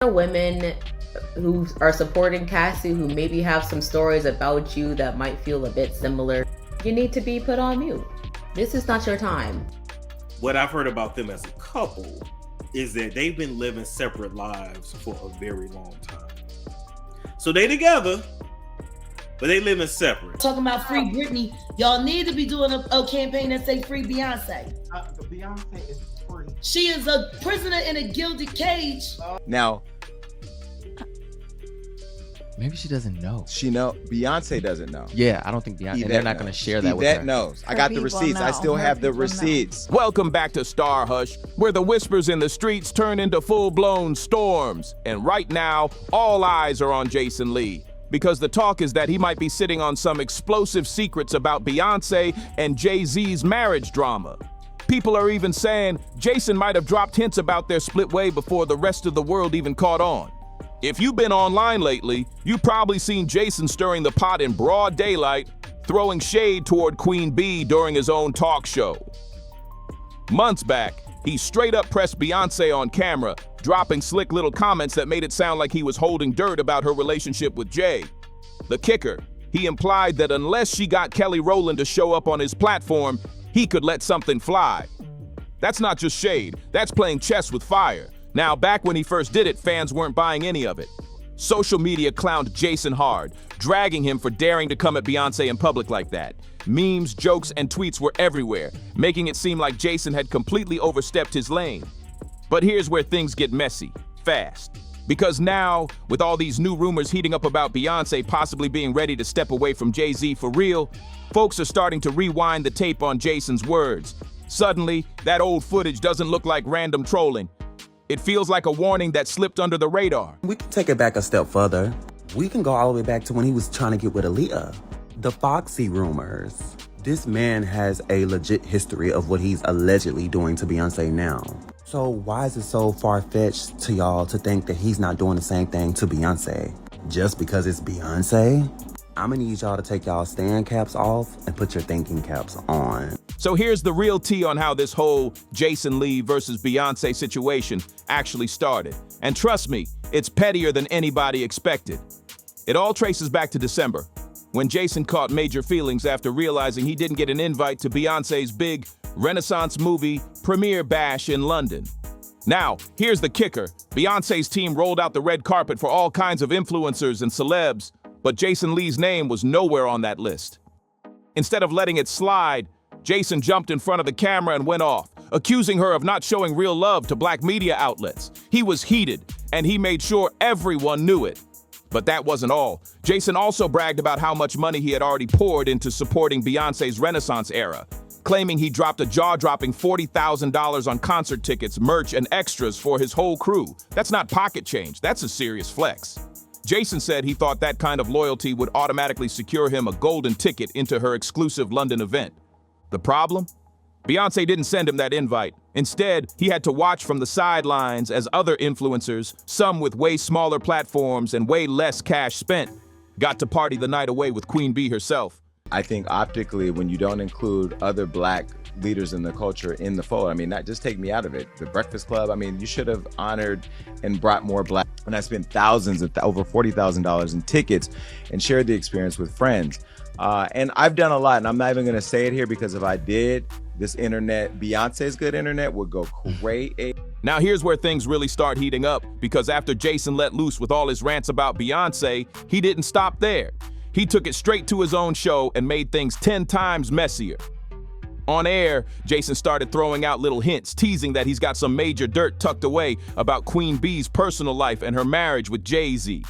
are women who are supporting Cassie who maybe have some stories about you that might feel a bit similar, you need to be put on mute. This is not your time. What I've heard about them as a couple is that they've been living separate lives for a very long time. So they together, but they living separate. Talking about free Britney, y'all need to be doing a campaign that say free Beyonce. Beyonce is free. She is a prisoner in a gilded cage. Now, maybe she doesn't know. Beyonce doesn't know. Yeah, I don't think Beyonce. And they're not going to share that with her. Yvette knows. I got the receipts. I still have the receipts. Welcome back to StarHush, where the whispers in the streets turn into full-blown storms. And right now, all eyes are on Jason Lee, because the talk is that he might be sitting on some explosive secrets about Beyonce and Jay-Z's marriage drama. People are even saying Jason might have dropped hints about their split way before the rest of the world even caught on. If you've been online lately, you've probably seen Jason stirring the pot in broad daylight, throwing shade toward Queen Bee during his own talk show. Months back, he straight up pressed Beyonce on camera, dropping slick little comments that made it sound like he was holding dirt about her relationship with Jay. The kicker, he implied that unless she got Kelly Rowland to show up on his platform, he could let something fly. That's not just shade, that's playing chess with fire. Now, back when he first did it, fans weren't buying any of it. Social media clowned Jason hard, dragging him for daring to come at Beyonce in public like that. Memes, jokes, and tweets were everywhere, making it seem like Jason had completely overstepped his lane. But here's where things get messy, fast. Because now, with all these new rumors heating up about Beyonce possibly being ready to step away from Jay-Z for real, folks are starting to rewind the tape on Jason's words. Suddenly, that old footage doesn't look like random trolling. It feels like a warning that slipped under the radar. We can take it back a step further. We can go all the way back to when he was trying to get with Aaliyah. The Foxy rumors. This man has a legit history of what he's allegedly doing to Beyonce now. So why is it so far-fetched to y'all to think that he's not doing the same thing to Beyonce? Just because it's Beyonce? I'm gonna need y'all to take y'all stand caps off and put your thinking caps on. So here's the real tea on how this whole Jason Lee versus Beyonce situation actually started. And trust me, it's pettier than anybody expected. It all traces back to December, when Jason caught major feelings after realizing he didn't get an invite to Beyonce's big Renaissance movie premiere bash in London. Now, here's the kicker. Beyonce's team rolled out the red carpet for all kinds of influencers and celebs, but Jason Lee's name was nowhere on that list. Instead of letting it slide, Jason jumped in front of the camera and went off, accusing her of not showing real love to black media outlets. He was heated, and he made sure everyone knew it. But that wasn't all. Jason also bragged about how much money he had already poured into supporting Beyonce's Renaissance era, claiming he dropped a jaw-dropping $40,000 on concert tickets, merch, and extras for his whole crew. That's not pocket change, that's a serious flex. Jason said he thought that kind of loyalty would automatically secure him a golden ticket into her exclusive London event. The problem? Beyonce didn't send him that invite. Instead, he had to watch from the sidelines as other influencers, some with way smaller platforms and way less cash spent, got to party the night away with Queen Bee herself. I think optically, when you don't include other black leaders in the culture in the fold, I mean, not just take me out of it. The Breakfast Club, I mean, you should have honored and brought more black. And I spent thousands of over $40,000 in tickets and shared the experience with friends. And I've done a lot, and I'm not even gonna say it here because if I did, this internet, Beyonce's good internet, would go crazy. Now here's where things really start heating up, because after Jason let loose with all his rants about Beyonce, he didn't stop there. He took it straight to his own show and made things 10 times messier. On air, Jason started throwing out little hints, teasing that he's got some major dirt tucked away about Queen Bee's personal life and her marriage with Jay-Z.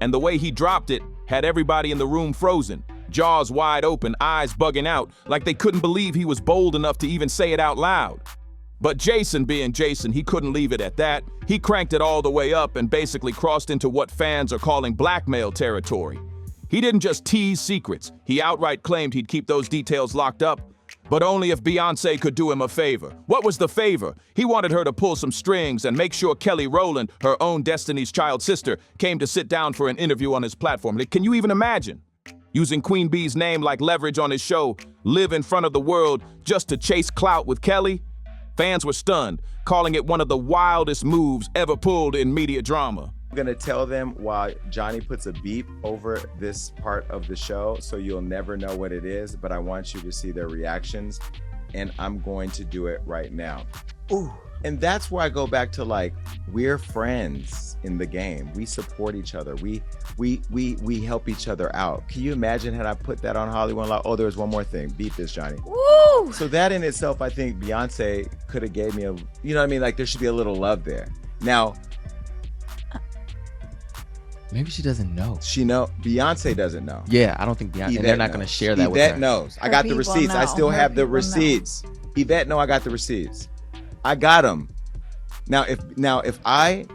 And the way he dropped it had everybody in the room frozen, jaws wide open, eyes bugging out, like they couldn't believe he was bold enough to even say it out loud. But Jason, being Jason, he couldn't leave it at that. He cranked it all the way up and basically crossed into what fans are calling blackmail territory. He didn't just tease secrets, he outright claimed he'd keep those details locked up, but only if Beyonce could do him a favor. What was the favor? He wanted her to pull some strings and make sure Kelly Rowland, her own Destiny's Child sister, came to sit down for an interview on his platform. Can you even imagine? Using Queen Bee's name like leverage on his show, live in front of the world just to chase clout with Kelly? Fans were stunned, calling it one of the wildest moves ever pulled in media drama. I'm gonna tell them while Johnny puts a beep over this part of the show, so you'll never know what it is, but I want you to see their reactions, and I'm going to do it right now. Ooh. And that's where I go back to, like, we're friends in the game. We support each other. We help each other out. Can you imagine had I put that on Hollywood Unlocked? Oh, there was one more thing. Beat this, Johnny. Woo! So that in itself, I think Beyonce could have gave me a, you know what I mean? Like, there should be a little love there. Now, maybe she doesn't know. Beyonce doesn't know. Yeah, I don't think Beyonce. They're not going to share that with her. Yvette knows. I got the receipts. I still have the receipts. Yvette, no, I got the receipts. I got them. Now, if I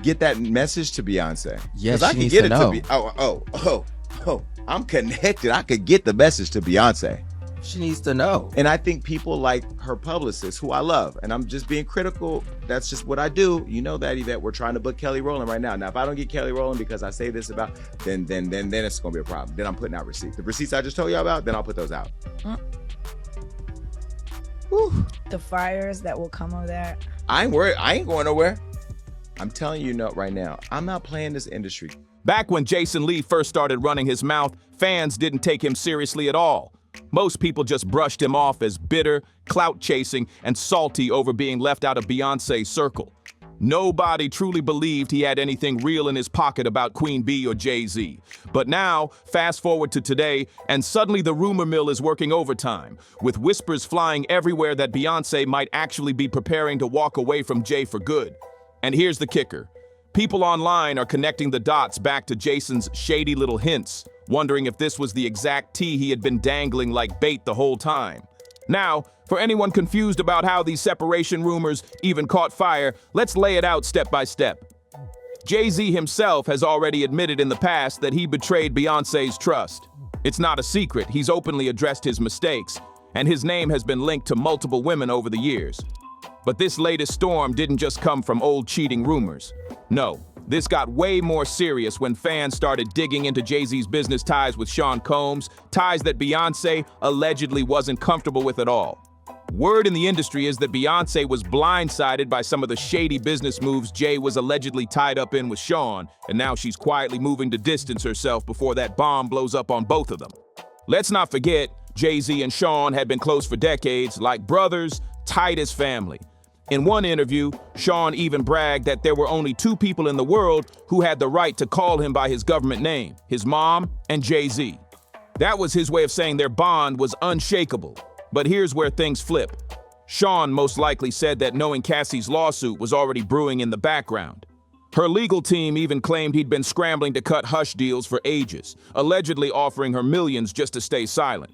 get that message to Beyonce, yes, I can get it to I'm connected. I could get the message to Beyonce. She needs to know. And I think people like her publicist, who I love, and I'm just being critical. That's just what I do. You know that, Yvette. We're trying to book Kelly Rowland right now. Now, if I don't get Kelly Rowland because I say this about, then it's gonna be a problem. Then I'm putting out receipts. The receipts I just told you about, then I'll put those out. The fires that will come of that. I ain't worried. I ain't going nowhere. I'm telling you right now, I'm not playing this industry. Back when Jason Lee first started running his mouth, fans didn't take him seriously at all. Most people just brushed him off as bitter, clout-chasing, and salty over being left out of Beyonce's circle. Nobody truly believed he had anything real in his pocket about Queen Bee or Jay-Z. But now, fast forward to today, and suddenly the rumor mill is working overtime, with whispers flying everywhere that Beyonce might actually be preparing to walk away from Jay for good. And here's the kicker. People online are connecting the dots back to Jason's shady little hints, wondering if this was the exact tea he had been dangling like bait the whole time. Now, for anyone confused about how these separation rumors even caught fire, let's lay it out step by step. Jay-Z himself has already admitted in the past that he betrayed Beyonce's trust. It's not a secret, he's openly addressed his mistakes, and his name has been linked to multiple women over the years. But this latest storm didn't just come from old cheating rumors. No, this got way more serious when fans started digging into Jay-Z's business ties with Sean Combs, ties that Beyonce allegedly wasn't comfortable with at all. Word in the industry is that Beyonce was blindsided by some of the shady business moves Jay was allegedly tied up in with Sean, and now she's quietly moving to distance herself before that bomb blows up on both of them. Let's not forget, Jay-Z and Sean had been close for decades, like brothers, tight as family. In one interview, Sean even bragged that there were only two people in the world who had the right to call him by his government name, his mom and Jay-Z. That was his way of saying their bond was unshakable. But here's where things flip. Sean most likely said that knowing Cassie's lawsuit was already brewing in the background. Her legal team even claimed he'd been scrambling to cut hush deals for ages, allegedly offering her millions just to stay silent.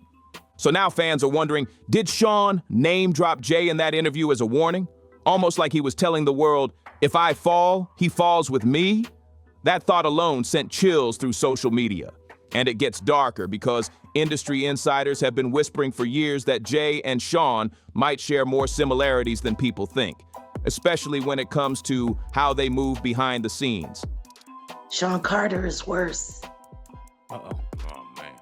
So now fans are wondering, did Sean name drop Jay in that interview as a warning? Almost like he was telling the world, if I fall, he falls with me? That thought alone sent chills through social media. And it gets darker because industry insiders have been whispering for years that Jay and Sean might share more similarities than people think, especially when it comes to how they move behind the scenes. Sean Carter is worse. Uh-oh. Oh, man.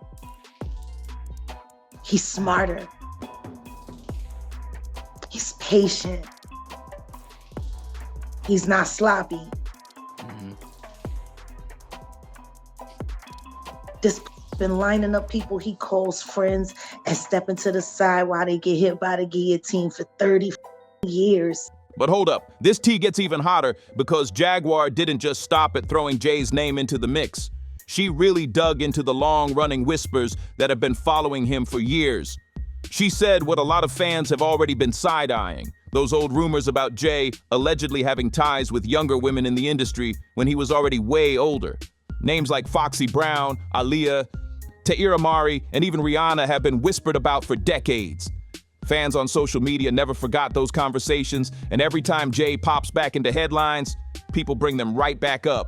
He's smarter. He's patient. He's not sloppy. This been lining up people he calls friends and stepping to the side while they get hit by the guillotine for 30 years. But hold up, this tea gets even hotter because Jaguar didn't just stop at throwing Jay's name into the mix. She really dug into the long-running whispers that have been following him for years. She said what a lot of fans have already been side-eyeing, those old rumors about Jay allegedly having ties with younger women in the industry when he was already way older. Names like Foxy Brown, Aaliyah, Tahira Mari, and even Rihanna have been whispered about for decades. Fans on social media never forgot those conversations, and every time Jay pops back into headlines, people bring them right back up.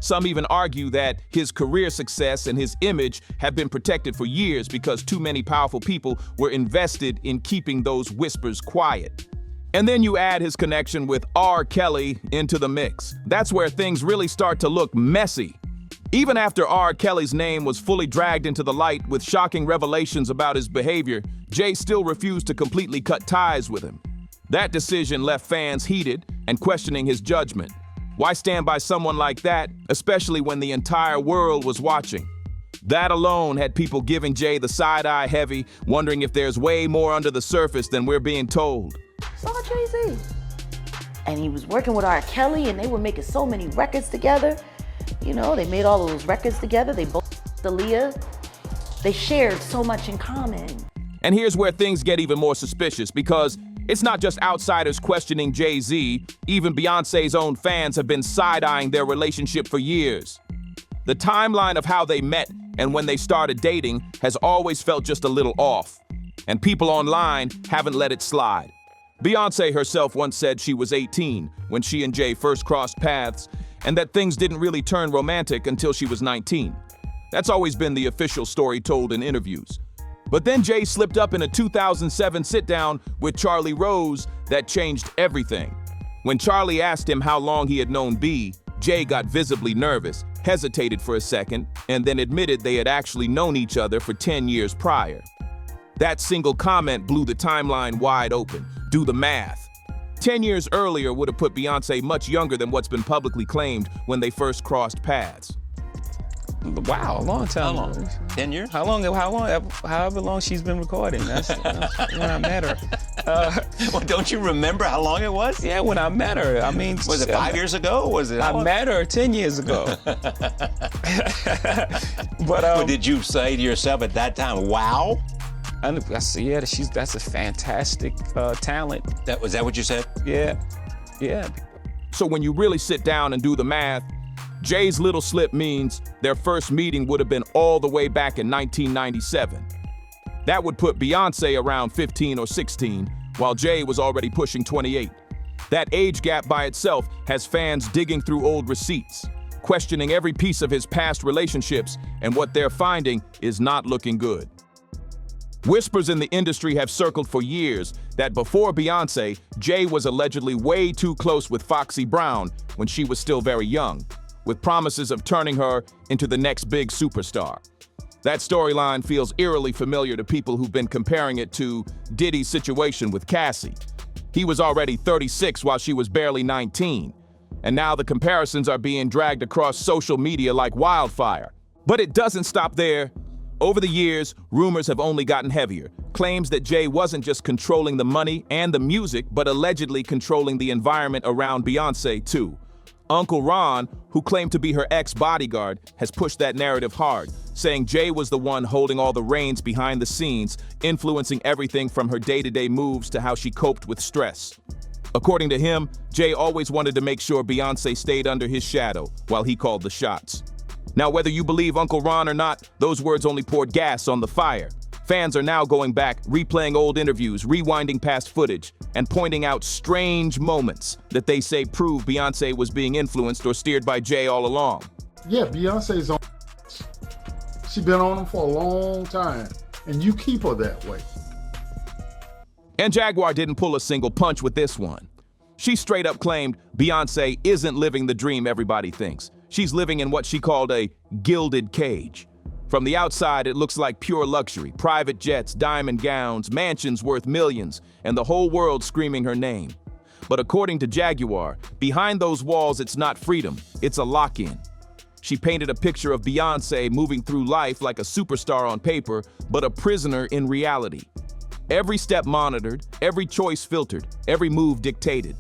Some even argue that his career success and his image have been protected for years because too many powerful people were invested in keeping those whispers quiet. And then you add his connection with R. Kelly into the mix. That's where things really start to look messy. Even after R. Kelly's name was fully dragged into the light with shocking revelations about his behavior, Jay still refused to completely cut ties with him. That decision left fans heated and questioning his judgment. Why stand by someone like that, especially when the entire world was watching? That alone had people giving Jay the side-eye heavy, wondering if there's way more under the surface than we're being told. Saw Jay-Z. And he was working with R. Kelly, and they were making so many records together. You know, they made all of those records together. They both Aaliyah. They shared so much in common. And here's where things get even more suspicious, because it's not just outsiders questioning Jay-Z. Even Beyonce's own fans have been side-eyeing their relationship for years. The timeline of how they met and when they started dating has always felt just a little off. And people online haven't let it slide. Beyonce herself once said she was 18 when she and Jay first crossed paths, and that things didn't really turn romantic until she was 19. That's always been the official story told in interviews. But then Jay slipped up in a 2007 sit-down with Charlie Rose that changed everything. When Charlie asked him how long he had known B, Jay got visibly nervous, hesitated for a second, and then admitted they had actually known each other for 10 years prior. That single comment blew the timeline wide open. Do the math. 10 years earlier would have put Beyonce much younger than what's been publicly claimed when they first crossed paths. Wow, a long time. How long? 10 years? How long? However long she's been recording. That's when I met her. Well, don't you remember how long it was? Yeah, when I met her. I mean, was it 5 years ago? Was it? I met her 10 years ago. But did you say to yourself at that time, "Wow"? I said, yeah, that's a fantastic talent. Was that what you said? Yeah. So when you really sit down and do the math, Jay's little slip means their first meeting would have been all the way back in 1997. That would put Beyonce around 15 or 16, while Jay was already pushing 28. That age gap by itself has fans digging through old receipts, questioning every piece of his past relationships, and what they're finding is not looking good. Whispers in the industry have circled for years that before Beyonce, Jay was allegedly way too close with Foxy Brown when she was still very young, with promises of turning her into the next big superstar. That storyline feels eerily familiar to people who've been comparing it to Diddy's situation with Cassie. He was already 36 while she was barely 19. And now the comparisons are being dragged across social media like wildfire. But it doesn't stop there. Over the years, rumors have only gotten heavier. Claims that Jay wasn't just controlling the money and the music, but allegedly controlling the environment around Beyonce too. Uncle Ron, who claimed to be her ex-bodyguard, has pushed that narrative hard, saying Jay was the one holding all the reins behind the scenes, influencing everything from her day-to-day moves to how she coped with stress. According to him, Jay always wanted to make sure Beyonce stayed under his shadow while he called the shots. Now, whether you believe Uncle Ron or not, those words only poured gas on the fire. Fans are now going back, replaying old interviews, rewinding past footage, and pointing out strange moments that they say prove Beyonce was being influenced or steered by Jay all along. Yeah, Beyonce's on. She's been on them for a long time, and you keep her that way. And Jaguar didn't pull a single punch with this one. She straight up claimed Beyonce isn't living the dream everybody thinks. She's living in what she called a gilded cage. From the outside, it looks like pure luxury, private jets, diamond gowns, mansions worth millions, and the whole world screaming her name. But according to Jaguar, behind those walls, it's not freedom, it's a lock-in. She painted a picture of Beyonce moving through life like a superstar on paper, but a prisoner in reality. Every step monitored, every choice filtered, every move dictated.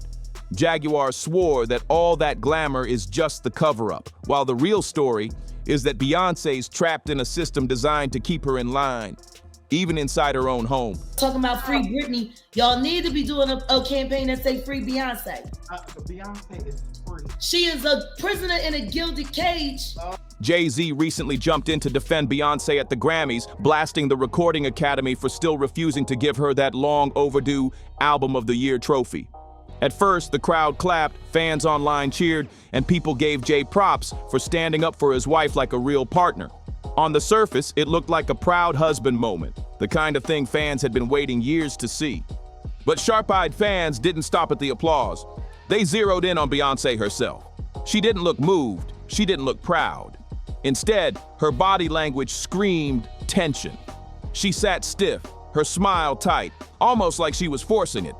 Jaguar swore that all that glamour is just the cover-up, while the real story is that Beyonce's trapped in a system designed to keep her in line, even inside her own home. Talking about free Britney, y'all need to be doing a campaign that say free Beyonce. Beyonce is free. She is a prisoner in a gilded cage. Jay-Z recently jumped in to defend Beyonce at the Grammys, blasting the Recording Academy for still refusing to give her that long overdue Album of the Year trophy. At first, the crowd clapped, fans online cheered, and people gave Jay props for standing up for his wife like a real partner. On the surface, it looked like a proud husband moment, the kind of thing fans had been waiting years to see. But sharp-eyed fans didn't stop at the applause. They zeroed in on Beyonce herself. She didn't look moved, she didn't look proud. Instead, her body language screamed tension. She sat stiff, her smile tight, almost like she was forcing it.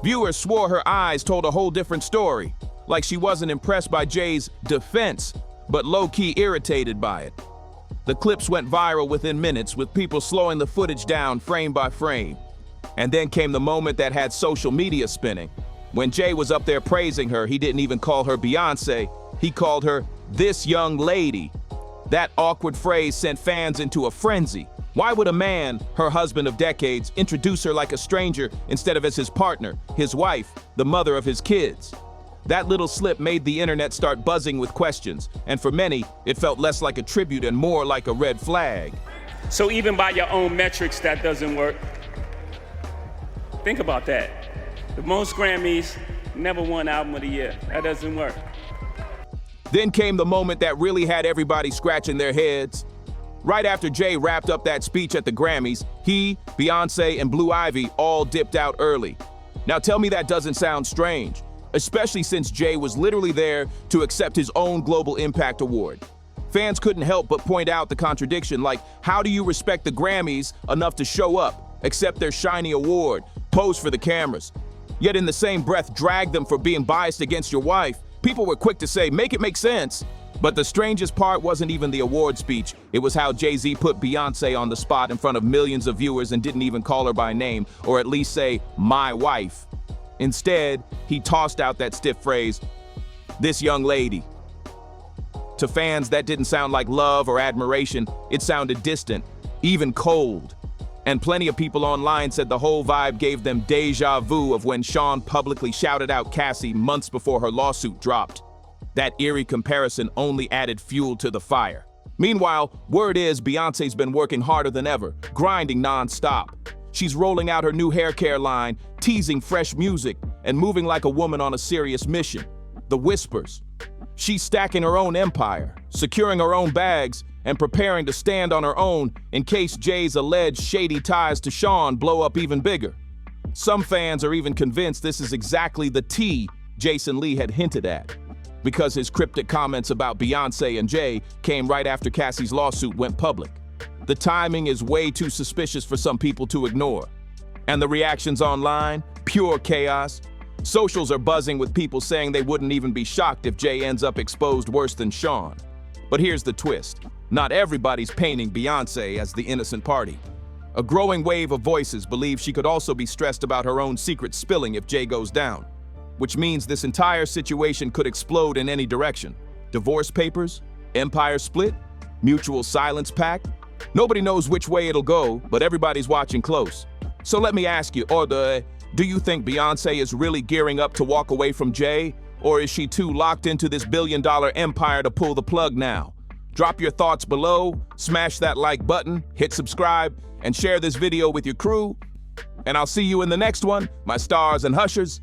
Viewers swore her eyes told a whole different story, like she wasn't impressed by Jay's defense, but low-key irritated by it. The clips went viral within minutes, with people slowing the footage down frame by frame. And then came the moment that had social media spinning. When Jay was up there praising her, he didn't even call her Beyonce, he called her this young lady. That awkward phrase sent fans into a frenzy. Why would a man, her husband of decades, introduce her like a stranger instead of as his partner, his wife, the mother of his kids? That little slip made the internet start buzzing with questions, and for many, it felt less like a tribute and more like a red flag. So even by your own metrics, that doesn't work. Think about that. The most Grammys, never won Album of the Year. That doesn't work. Then came the moment that really had everybody scratching their heads. Right after Jay wrapped up that speech at the Grammys, he, Beyonce, and Blue Ivy all dipped out early. Now tell me that doesn't sound strange, especially since Jay was literally there to accept his own Global Impact Award. Fans couldn't help but point out the contradiction, like, how do you respect the Grammys enough to show up, accept their shiny award, pose for the cameras, yet in the same breath drag them for being biased against your wife? People were quick to say, make it make sense. But the strangest part wasn't even the award speech. It was how Jay-Z put Beyonce on the spot in front of millions of viewers and didn't even call her by name, or at least say, my wife. Instead, he tossed out that stiff phrase, this young lady. To fans, that didn't sound like love or admiration. It sounded distant, even cold. And plenty of people online said the whole vibe gave them deja vu of when Sean publicly shouted out Cassie months before her lawsuit dropped. That eerie comparison only added fuel to the fire. Meanwhile, word is Beyonce's been working harder than ever, grinding non-stop. She's rolling out her new hair care line, teasing fresh music, and moving like a woman on a serious mission. The Whispers. She's stacking her own empire, securing her own bags, and preparing to stand on her own in case Jay's alleged shady ties to Sean blow up even bigger. Some fans are even convinced this is exactly the tea Jason Lee had hinted at, because his cryptic comments about Beyonce and Jay came right after Cassie's lawsuit went public. The timing is way too suspicious for some people to ignore. And the reactions online? Pure chaos. Socials are buzzing with people saying they wouldn't even be shocked if Jay ends up exposed worse than Sean. But here's the twist. Not everybody's painting Beyonce as the innocent party. A growing wave of voices believe she could also be stressed about her own secret spilling if Jay goes down, which means this entire situation could explode in any direction. Divorce papers? Empire split? Mutual silence pact? Nobody knows which way it'll go, but everybody's watching close. So let me ask you, do you think Beyonce is really gearing up to walk away from Jay? Or is she too locked into this billion-dollar empire to pull the plug now? Drop your thoughts below, smash that like button, hit subscribe, and share this video with your crew. And I'll see you in the next one, my stars and hushers.